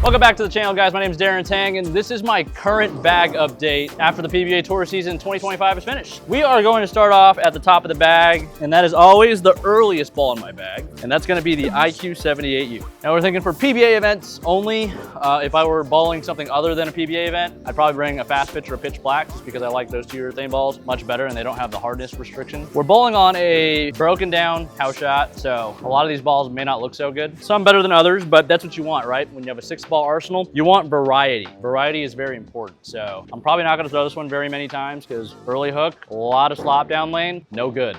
Welcome back to the channel, guys. My name is Darren Tang, and this is my current bag update after the PBA Tour season 2025 is finished. We are going to start off at the top of the bag, and that is always the earliest ball in my bag, and that's going to be the IQ78U. Now we're thinking for PBA events only. If I were balling something other than a PBA event, I'd probably bring a fast pitch or a pitch black, just because I like those two urethane balls much better, and they don't have the hardness restriction. We're bowling on a broken down house shot, so a lot of these balls may not look so good. Some better than others, but that's what you want, right? When you have a 6-ball arsenal, you want variety. Variety is very important. So I'm probably not going to throw this one very many times because early hook, a lot of slop down lane, no good.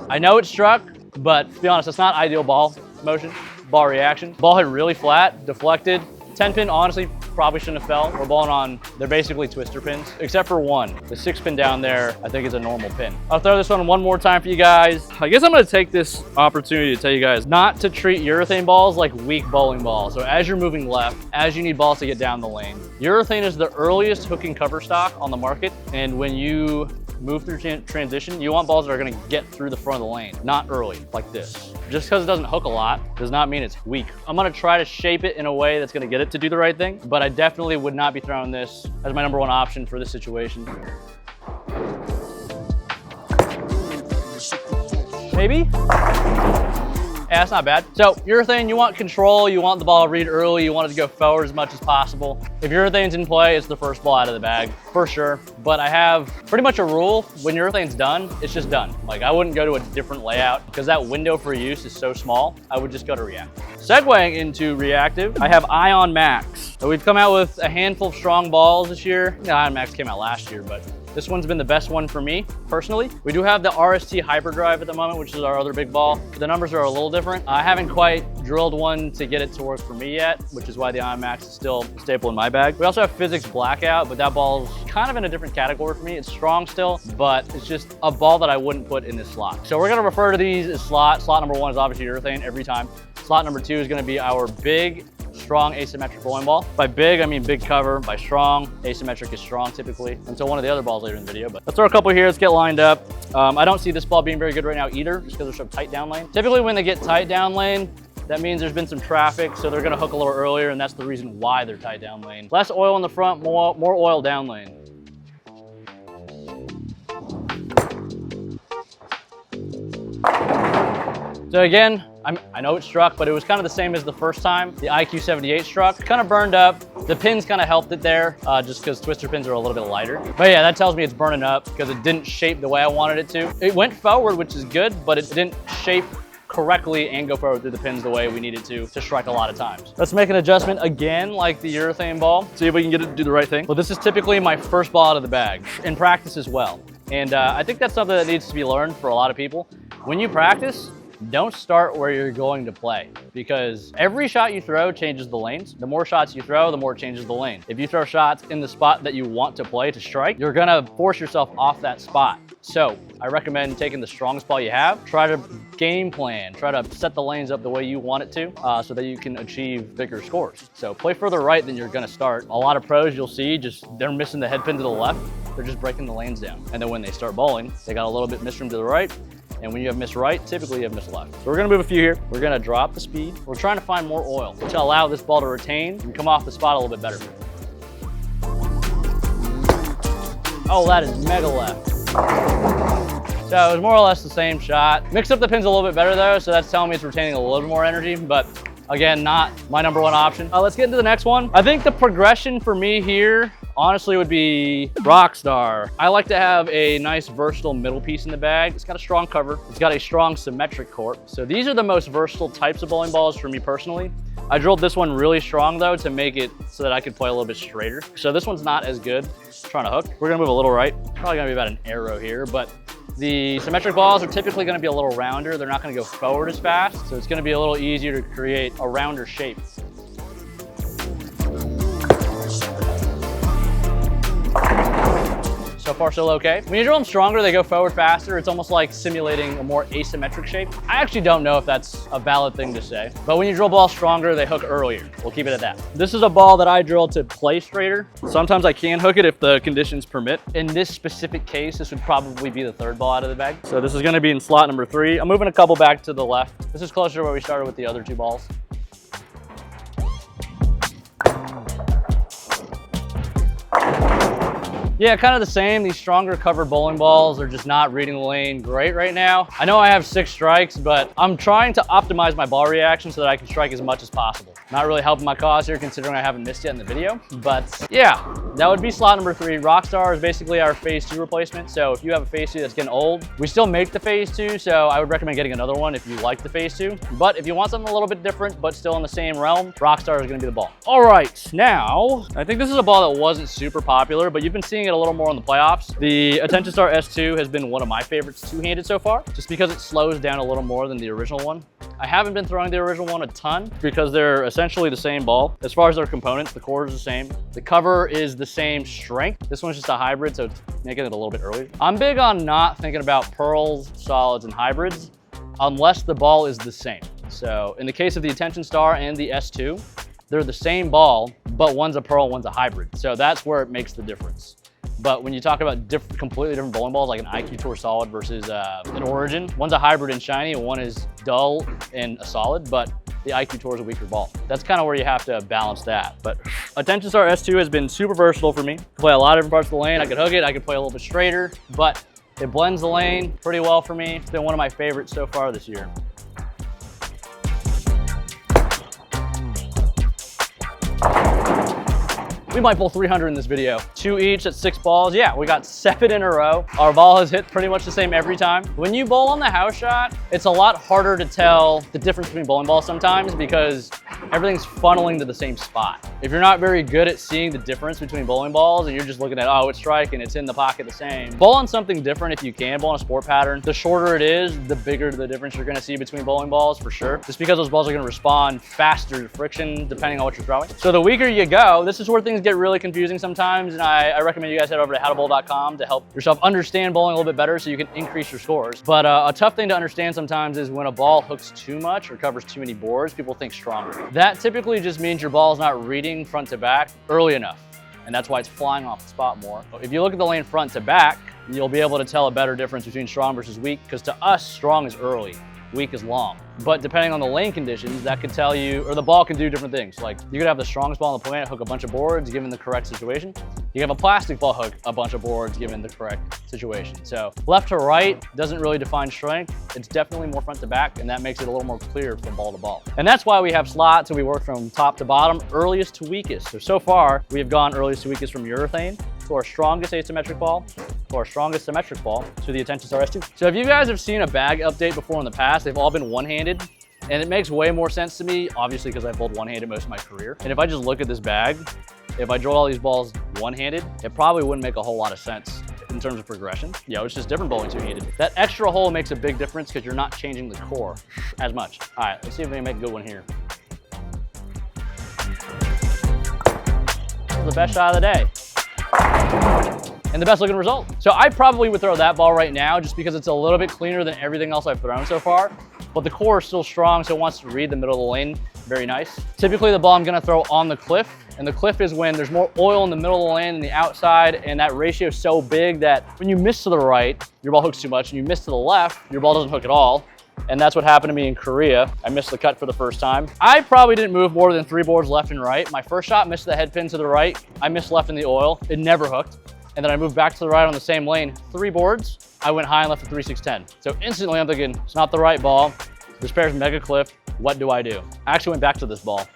I know it struck, but to be honest, it's not ideal ball motion, ball reaction. Ball hit really flat, deflected. 10-pin, honestly, probably shouldn't have fell. We're bowling on, they're basically twister pins, except for one. The 6-pin down there, I think is a normal pin. I'll throw this one more time for you guys. I guess I'm gonna take this opportunity to tell you guys not to treat urethane balls like weak bowling balls. So as you're moving left, as you need balls to get down the lane, urethane is the earliest hooking cover stock on the market. And when you move through transition, you want balls that are gonna get through the front of the lane, not early, like this. Just because it doesn't hook a lot does not mean it's weak. I'm gonna try to shape it in a way that's gonna get it to do the right thing, but I definitely would not be throwing this as my #1 option for this situation. Maybe? Yeah, that's not bad. So urethane, you want control, you want the ball to read early, you want it to go forward as much as possible. If urethane's in play, it's the first ball out of the bag, for sure. But I have pretty much a rule, when urethane's done, it's just done. Like I wouldn't go to a different layout because that window for use is so small, I would just go to reactive. Segueing into reactive, I have Ion Max. So we've come out with a handful of strong balls this year. Yeah, Ion Max came out last year, but this one's been the best one for me, personally. We do have the RST Hyperdrive at the moment, which is our other big ball. The numbers are a little different. I haven't quite drilled one to get it to work for me yet, which is why the Ion Max is still a staple in my bag. We also have Physics Blackout, but that ball's kind of in a different category for me. It's strong still, but it's just a ball that I wouldn't put in this slot. So we're gonna refer to these as slot. Slot #1 is obviously urethane every time. Slot #2 is gonna be our big, strong asymmetric bowling ball. By big, I mean big cover. By strong, asymmetric is strong typically, until one of the other balls later in the video. But let's throw a couple here, let's get lined up. I don't see this ball being very good right now either, just because they're so tight down lane. Typically when they get tight down lane, that means there's been some traffic, so they're gonna hook a little earlier, and that's the reason why they're tight down lane. Less oil in the front, more oil down lane. So again, I know it struck, but it was kind of the same as the first time. The IQ78 struck, kind of burned up. The pins kind of helped it there, just because twister pins are a little bit lighter. But yeah, that tells me it's burning up because it didn't shape the way I wanted it to. It went forward, which is good, but it didn't shape correctly and go forward through the pins the way we needed to strike a lot of times. Let's make an adjustment again, like the urethane ball. See if we can get it to do the right thing. Well, this is typically my first ball out of the bag, in practice as well. And I think that's something that needs to be learned for a lot of people. When you practice, don't start where you're going to play, because every shot you throw changes the lanes. The more shots you throw, the more it changes the lane. If you throw shots in the spot that you want to play to strike, you're gonna force yourself off that spot. So I recommend taking the strongest ball you have, try to game plan, try to set the lanes up the way you want it to, so that you can achieve bigger scores. So play further right than you're gonna start. A lot of pros you'll see, they're missing the head pin to the left, they're just breaking the lanes down. And then when they start bowling, they got a little bit misroom to the right, and when you have missed right, typically you have missed left. So we're gonna move a few here. We're gonna drop the speed. We're trying to find more oil to allow this ball to retain and come off the spot a little bit better. Oh, that is mega left. So it was more or less the same shot. Mixed up the pins a little bit better though, so that's telling me it's retaining a little bit more energy, but again, not my #1 option. Let's get into the next one. I think the progression for me here, honestly, would be Rockstar. I like to have a nice versatile middle piece in the bag. It's got a strong cover. It's got a strong symmetric corp. So these are the most versatile types of bowling balls for me personally. I drilled this one really strong though to make it so that I could play a little bit straighter. So this one's not as good trying to hook. We're gonna move a little right. Probably gonna be about an arrow here, but the symmetric balls are typically gonna be a little rounder. They're not gonna go forward as fast. So it's gonna be a little easier to create a rounder shape. So So far, so okay. When you drill them stronger, they go forward faster. It's almost like simulating a more asymmetric shape. I actually don't know if that's a valid thing to say, but when you drill balls stronger, they hook earlier. We'll keep it at that. This is a ball that I drill to play straighter. Sometimes I can hook it if the conditions permit. In this specific case, this would probably be the third ball out of the bag. So this is gonna be in slot number 3. I'm moving a couple back to the left. This is closer to where we started with the other 2 balls. Yeah, kind of the same. These stronger covered bowling balls are just not reading the lane great right now. I know I have 6 strikes, but I'm trying to optimize my ball reaction so that I can strike as much as possible. Not really helping my cause here considering I haven't missed yet in the video, but yeah, that would be slot number 3. Rockstar is basically our phase 2 replacement. So if you have a phase 2 that's getting old, we still make the phase 2, so I would recommend getting another one if you like the phase 2. But if you want something a little bit different, but still in the same realm, Rockstar is gonna be the ball. All right, now, I think this is a ball that wasn't super popular, but you've been seeing it a little more in the playoffs. The Attention Star S2 has been one of my favorites two-handed so far, just because it slows down a little more than the original one. I haven't been throwing the original one a ton because they're essentially the same ball. As far as their components, the core is the same. The cover is the same strength. This one's just a hybrid, so it's making it a little bit earlier. I'm big on not thinking about pearls, solids, and hybrids unless the ball is the same. So in the case of the Attention Star and the S2, they're the same ball, but one's a pearl, one's a hybrid. So that's where it makes the difference. But when you talk about completely different bowling balls, like an IQ Tour Solid versus an Origin, one's a hybrid and shiny, and one is dull and a solid, but the IQ Tour is a weaker ball. That's kind of where you have to balance that. But Attention Star S2 has been super versatile for me. I play a lot of different parts of the lane. I could hook it, I could play a little bit straighter, but it blends the lane pretty well for me. It's been one of my favorites so far this year. We might bowl 300 in this video. 2 each at 6 balls. Yeah, we got 7 in a row. Our ball has hit pretty much the same every time. When you bowl on the house shot, it's a lot harder to tell the difference between bowling balls sometimes because everything's funneling to the same spot. If you're not very good at seeing the difference between bowling balls and you're just looking at, oh, it's striking, it's in the pocket the same. Bowl on something different if you can. Bowl on a sport pattern. The shorter it is, the bigger the difference you're gonna see between bowling balls for sure. Just because those balls are gonna respond faster to friction depending on what you're throwing. So the weaker you go, this is where things get really confusing sometimes, and I recommend you guys head over to howtobowl.com to help yourself understand bowling a little bit better so you can increase your scores. But a tough thing to understand sometimes is when a ball hooks too much or covers too many boards, people think stronger. That typically just means your ball's not reading front to back early enough, and that's why it's flying off the spot more. If you look at the lane front to back, you'll be able to tell a better difference between strong versus weak, because to us, strong is early, weak is long. But depending on the lane conditions, that could tell you, or the ball can do different things. Like you could have the strongest ball on the planet hook a bunch of boards given the correct situation. You have a plastic ball hook a bunch of boards given the correct situation. So left to right doesn't really define strength. It's definitely more front to back, and that makes it a little more clear from ball to ball. And that's why we have slots and we work from top to bottom, earliest to weakest. So far, we have gone earliest to weakest from urethane to our strongest asymmetric ball, to our strongest symmetric ball, to the Attention Star S2. So if you guys have seen a bag update before in the past, they've all been one-handed, and it makes way more sense to me, obviously because I've bowled one-handed most of my career. And if I just look at this bag, if I drill all these balls one-handed, it probably wouldn't make a whole lot of sense in terms of progression. You know, it's just different bowling two-handed. That extra hole makes a big difference because you're not changing the core as much. All right, let's see if we can make a good one here. This is the best shot of the day. And the best looking result. So I probably would throw that ball right now just because it's a little bit cleaner than everything else I've thrown so far, but the core is still strong, so it wants to read the middle of the lane. Very nice. Typically the ball I'm gonna throw on the cliff, and the cliff is when there's more oil in the middle of the lane than the outside, and that ratio is so big that when you miss to the right, your ball hooks too much, and you miss to the left, your ball doesn't hook at all. And that's what happened to me in Korea. I missed the cut for the first time. I probably didn't move more than 3 boards left and right. My first shot missed the head pin to the right. I missed left in the oil. It never hooked. And then I moved back to the right on the same lane, 3 boards. I went high and left at 3-6-10. So instantly I'm thinking, it's not the right ball. This pair's mega cliff. What do I do? I actually went back to this ball,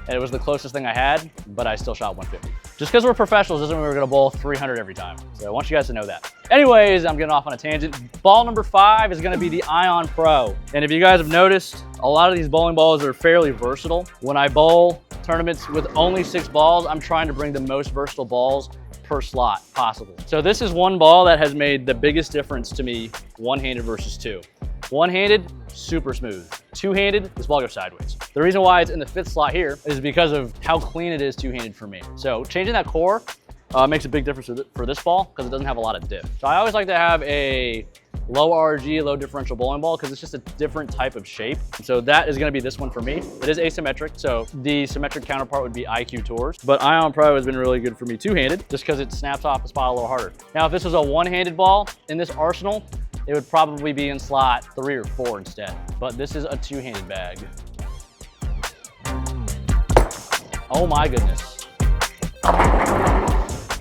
and it was the closest thing I had, but I still shot 150. Just because we're professionals doesn't mean we're gonna bowl 300 every time. So I want you guys to know that. Anyways, I'm getting off on a tangent. Ball number 5 is gonna be the Ion Pro. And if you guys have noticed, a lot of these bowling balls are fairly versatile. When I bowl tournaments with only 6 balls, I'm trying to bring the most versatile balls per slot possible. So this is one ball that has made the biggest difference to me, one-handed versus 2. One-handed, super smooth. Two-handed, this ball goes sideways. The reason why it's in the 5th slot here is because of how clean it is two-handed for me. So changing that core makes a big difference for this ball because it doesn't have a lot of dip. So I always like to have a low RG, low differential bowling ball because it's just a different type of shape. So that is going to be this one for me. It is asymmetric, so the symmetric counterpart would be IQ Tours. But Ion Pro has been really good for me two-handed just because it snaps off the spot a little harder. Now, if this was a one-handed ball in this arsenal, it would probably be in slot 3 or 4 instead. But this is a two-handed bag. Oh my goodness.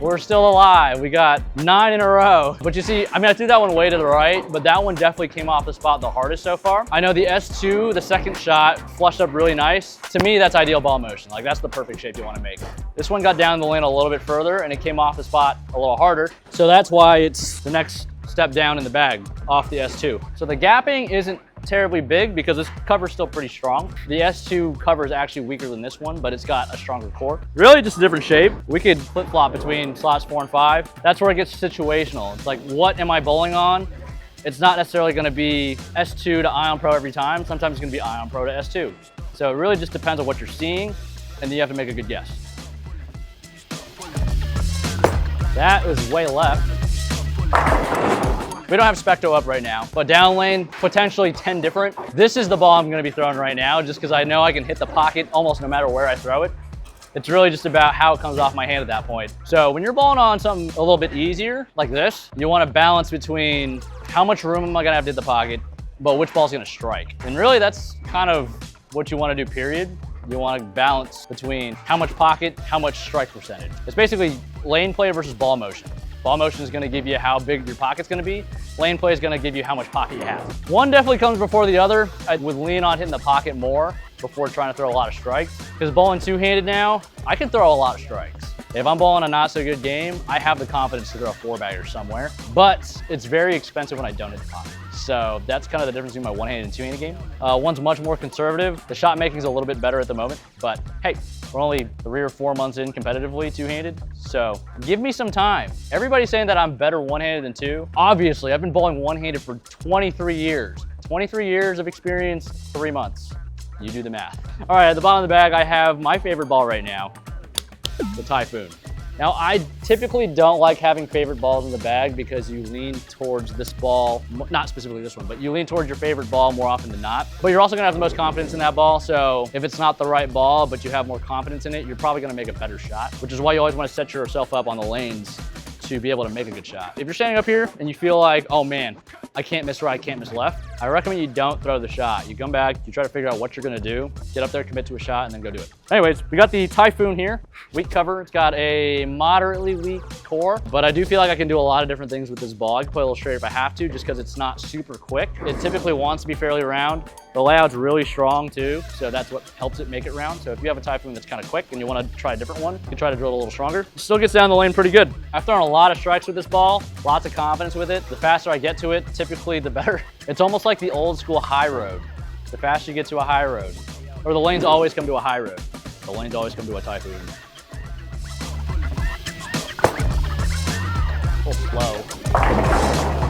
We're still alive. We got 9 in a row. But you see, I mean, I threw that one way to the right, but that one definitely came off the spot the hardest so far. I know the S2, the second shot, flushed up really nice. To me, that's ideal ball motion. Like, that's the perfect shape you want to make. This one got down the lane a little bit further, and it came off the spot a little harder. So that's why it's the next step down in the bag off the S2. So the gapping isn't terribly big because this cover's still pretty strong. The S2 cover is actually weaker than this one, but it's got a stronger core. Really just a different shape. We could flip-flop between slots 4 and 5. That's where it gets situational. It's like, what am I bowling on? It's not necessarily gonna be S2 to Ion Pro every time. Sometimes it's gonna be Ion Pro to S2. So it really just depends on what you're seeing, and then you have to make a good guess. That is way left. We don't have Specto up right now, but down lane, potentially 10 different. This is the ball I'm gonna be throwing right now just because I know I can hit the pocket almost no matter where I throw it. It's really just about how it comes off my hand at that point. So when you're balling on something a little bit easier, like this, you wanna balance between how much room am I gonna have to hit the pocket, but which ball's gonna strike. And really that's kind of what you wanna do, period. You wanna balance between how much pocket, how much strike percentage. It's basically lane play versus ball motion. Ball motion is gonna give you how big your pocket's gonna be. Lane play is gonna give you how much pocket you have. One definitely comes before the other. I would lean on hitting the pocket more before trying to throw a lot of strikes. Because bowling two-handed now, I can throw a lot of strikes. If I'm bowling a not so good game, I have the confidence to throw a 4-bagger somewhere, but it's very expensive when I don't hit the pocket. So that's kind of the difference between my one-handed and two-handed game. One's much more conservative. The shot making is a little bit better at the moment, but hey, we're only 3 or 4 months in competitively two-handed, so give me some time. Everybody's saying that I'm better one-handed than two. Obviously, I've been bowling one-handed for 23 years. 23 years of experience, 3 months. You do the math. All right, at the bottom of the bag, I have my favorite ball right now, the Typhoon. Now, I typically don't like having favorite balls in the bag because you lean towards this ball, not specifically this one, but you lean towards your favorite ball more often than not. But you're also gonna have the most confidence in that ball, so if it's not the right ball, but you have more confidence in it, you're probably gonna make a better shot, which is why you always wanna set yourself up on the lanes to be able to make a good shot. If you're standing up here and you feel like, oh man, I can't miss right, I can't miss left, I recommend you don't throw the shot. You come back, you try to figure out what you're gonna do, get up there, commit to a shot, and then go do it. Anyways, we got the Typhoon here. Weak cover, it's got a moderately weak core, but I do feel like I can do a lot of different things with this ball. I can play a little straight if I have to, just because it's not super quick. It typically wants to be fairly round. The layout's really strong too, so that's what helps it make it round. So if you have a Typhoon that's kind of quick and you want to try a different one, you can try to drill it a little stronger. It still gets down the lane pretty good. I've thrown a lot of strikes with this ball, lots of confidence with it. The faster I get to it, typically the better. It's almost like the old school high road. The faster you get to a high road, or the lanes always come to a high road. The lanes always come to a Typhoon. A little slow.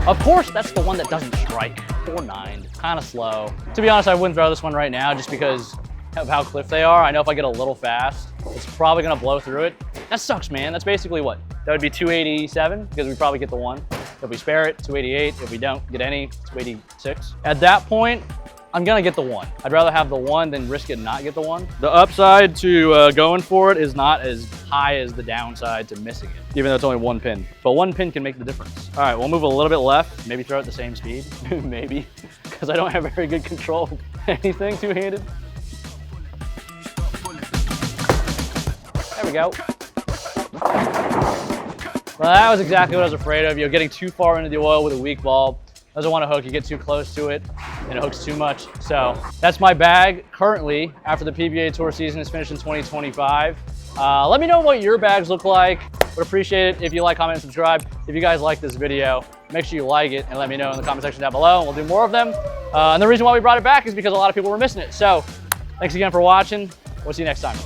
Of course, that's the one that doesn't strike. 4-9, kind of slow. To be honest, I wouldn't throw this one right now just because of how cliff they are. I know if I get a little fast, it's probably gonna blow through it. That sucks, man. That's basically what? That would be 287 because we probably get the one. If we spare it, 288. If we don't get any, 286. At that point, I'm gonna get the one. I'd rather have the one than risk it and not get the one. The upside to going for it is not as high as the downside to missing it, even though it's only 1 pin. But 1 pin can make the difference. All right, we'll move a little bit left, maybe throw it at the same speed, maybe, because I don't have very good control of anything two-handed. There we go. Well, that was exactly what I was afraid of. Getting too far into the oil with a weak ball. Doesn't want to hook, you get too close to it and it hooks too much. So that's my bag currently after the PBA Tour season is finished in 2025. Let me know what your bags look like. Would appreciate it if you like, comment, and subscribe. If you guys like this video, make sure you like it and let me know in the comment section down below and we'll do more of them. And the reason why we brought it back is because a lot of people were missing it. So thanks again for watching. We'll see you next time.